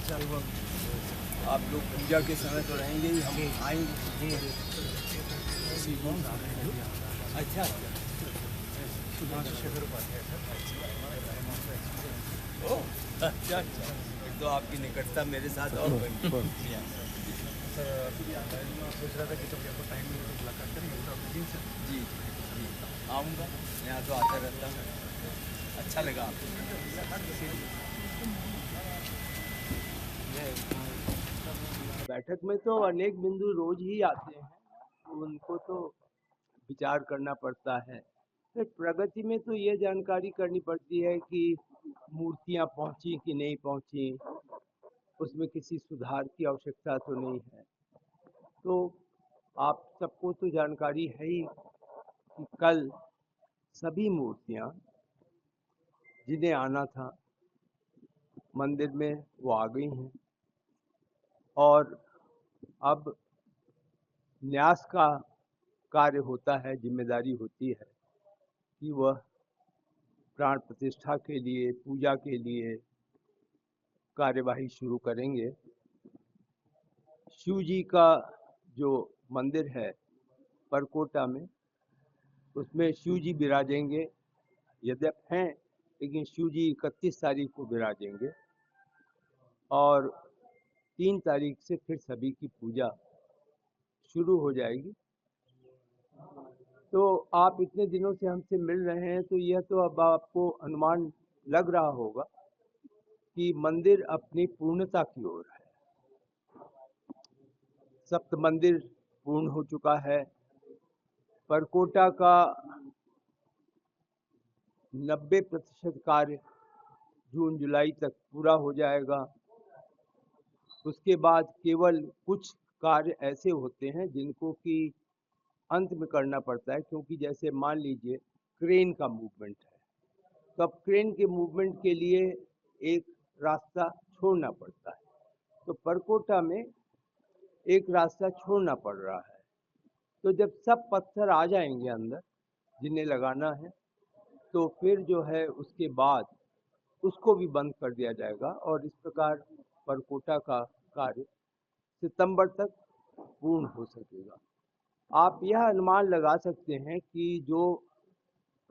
आप लोग पूजा के समय तो रहेंगे ही, हम आएंगे। अच्छा ओह, अच्छा अच्छा, तो आपकी निकटता मेरे साथ और बनी। सोच रहा था कि जब आपको टाइम मिले तो मुलाकात करेंगे तो आपके दिन से जी जी, आऊँगा, यहाँ तो आता रहता हूँ। अच्छा लगा आपको। बैठक में तो अनेक बिंदु रोज ही आते हैं, तो उनको तो विचार करना पड़ता है। फिर प्रगति में तो ये जानकारी करनी पड़ती है कि मूर्तियाँ पहुँची कि नहीं पहुँची, उसमें किसी सुधार की आवश्यकता तो नहीं है। तो आप सबको तो जानकारी है ही कि कल सभी मूर्तियाँ जिन्हें आना था मंदिर में वो आ गई हैं, और अब न्यास का कार्य होता है, जिम्मेदारी होती है कि वह प्राण प्रतिष्ठा के लिए, पूजा के लिए कार्यवाही शुरू करेंगे। शिव जी का जो मंदिर है परकोटा में, उसमें शिव जी विराजेंगे। यद्यप हैं, लेकिन शिव जी 31 तारीख को विराजेंगे और 3 तारीख से फिर सभी की पूजा शुरू हो जाएगी। तो आप इतने दिनों से हमसे मिल रहे हैं, तो यह तो अब आपको अनुमान लग रहा होगा कि मंदिर अपनी पूर्णता की ओर है। सप्त मंदिर पूर्ण हो चुका है। परकोटा का 90% कार्य जून जुलाई तक पूरा हो जाएगा। उसके बाद केवल कुछ कार्य ऐसे होते हैं जिनको कि अंत में करना पड़ता है, क्योंकि जैसे मान लीजिए क्रेन का मूवमेंट है, तो अब क्रेन के मूवमेंट के लिए एक रास्ता छोड़ना पड़ता है, तो परकोटा में एक रास्ता छोड़ना पड़ रहा है। तो जब सब पत्थर आ जाएंगे अंदर जिन्हें लगाना है, तो फिर जो है उसके बाद उसको भी बंद कर दिया जाएगा और इस प्रकार परकोटा का कार्य सितंबर तक पूर्ण हो सकेगा। आप यह अनुमान लगा सकते हैं कि जो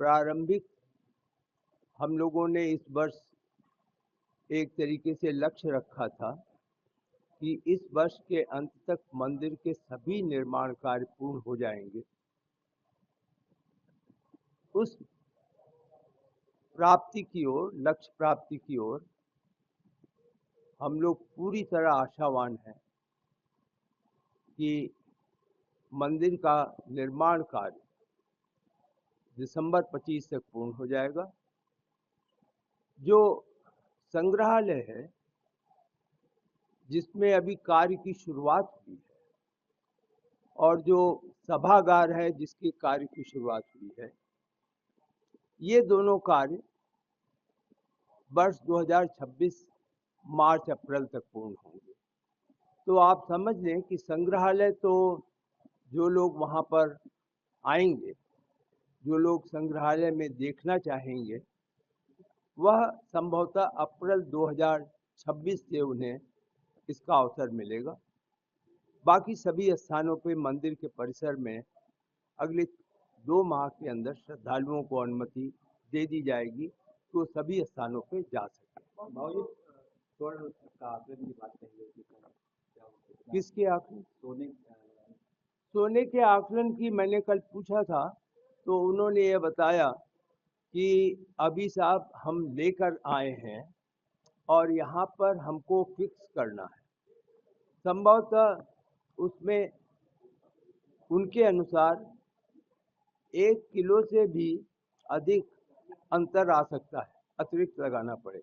प्रारंभिक हम लोगों ने इस वर्ष एक तरीके से लक्ष्य रखा था कि इस वर्ष के अंत तक मंदिर के सभी निर्माण कार्य पूर्ण हो जाएंगे, उस प्राप्ति की ओर, लक्ष्य प्राप्ति की ओर हम लोग पूरी तरह आशावान हैं कि मंदिर का निर्माण कार्य दिसंबर 25 तक पूर्ण हो जाएगा। जो संग्रहालय है जिसमें अभी कार्य की शुरुआत हुई है, और जो सभागार है जिसके कार्य की शुरुआत हुई है, ये दोनों कार्य वर्ष 2026 मार्च अप्रैल तक पूर्ण होंगे। तो आप समझ लें कि संग्रहालय तो जो लोग वहाँ पर आएंगे, जो लोग संग्रहालय में देखना चाहेंगे, वह संभवतः अप्रैल 2026 से उन्हें इसका अवसर मिलेगा। बाकी सभी स्थानों पे मंदिर के परिसर में अगले 2 माह के अंदर श्रद्धालुओं को अनुमति दे दी जाएगी, तो सभी स्थानों पे जा सकें। स्वर्ण का आकलन की बात कही है किसके आकलन? सोने सोने के आकलन की मैंने कल पूछा था, तो उन्होंने ये बताया कि अभी साहब हम लेकर आए हैं और यहाँ पर हमको फिक्स करना है। संभवतः उसमें उनके अनुसार 1 किलो से भी अधिक अंतर आ सकता है, अतिरिक्त लगाना पड़े,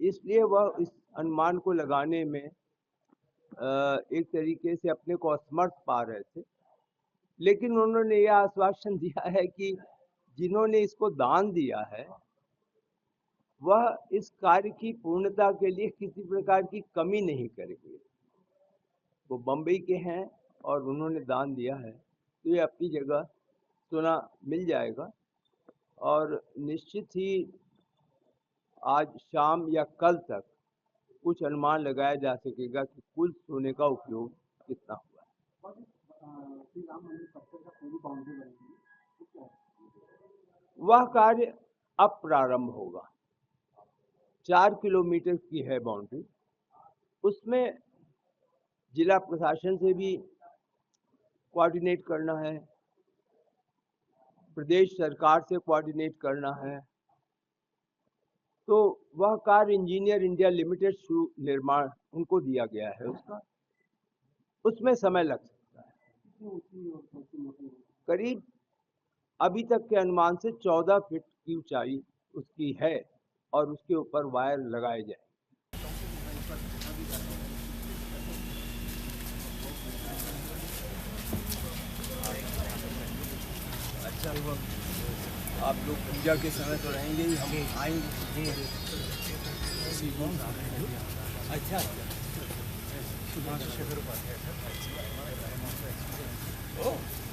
इसलिए वह इस अनुमान को लगाने में एक तरीके से अपने को असमर्थ पा रहे थे। लेकिन उन्होंने यह आश्वासन दिया है कि जिन्होंने इसको दान दिया है वह इस कार्य की पूर्णता के लिए किसी प्रकार की कमी नहीं करेंगे। वो बम्बई के हैं और उन्होंने दान दिया है, तो ये अपनी जगह सोना मिल जाएगा। और निश्चित ही आज शाम या कल तक कुछ अनुमान लगाया जा सकेगा कि कुल सोने का उपयोग कितना हुआ है। श्री राम मंदिर परिसर का पूरी बाउंड्री बनेगी, वह कार्य अब प्रारंभ होगा। 4 किलोमीटर की है बाउंड्री। उसमें जिला प्रशासन से भी कोऑर्डिनेट करना है, प्रदेश सरकार से कोऑर्डिनेट करना है। तो वह कार्य इंजीनियर इंडिया लिमिटेड निर्माण उनको दिया गया है उसका, उसमें समय लग सकता है। करीब अभी तक के अनुमान से 14 फीट की ऊंचाई उसकी है और उसके ऊपर वायर लगाए जाए। अच्छा, आप लोग पूजा के समय तो रहेंगे ही, हम आएंगे। अच्छा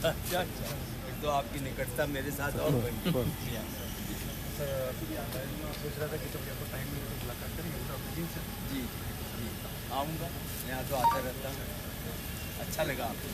अच्छा, फिर तो आपकी निकटता मेरे साथ और बढ़ी। सोच रहा था कि जब आपको टाइम मिले तो मुलाकात करेंगे पूरा दिन से। जी जी, आऊँगा, यहाँ तो आता रहता हूँ। अच्छा लगा आपको।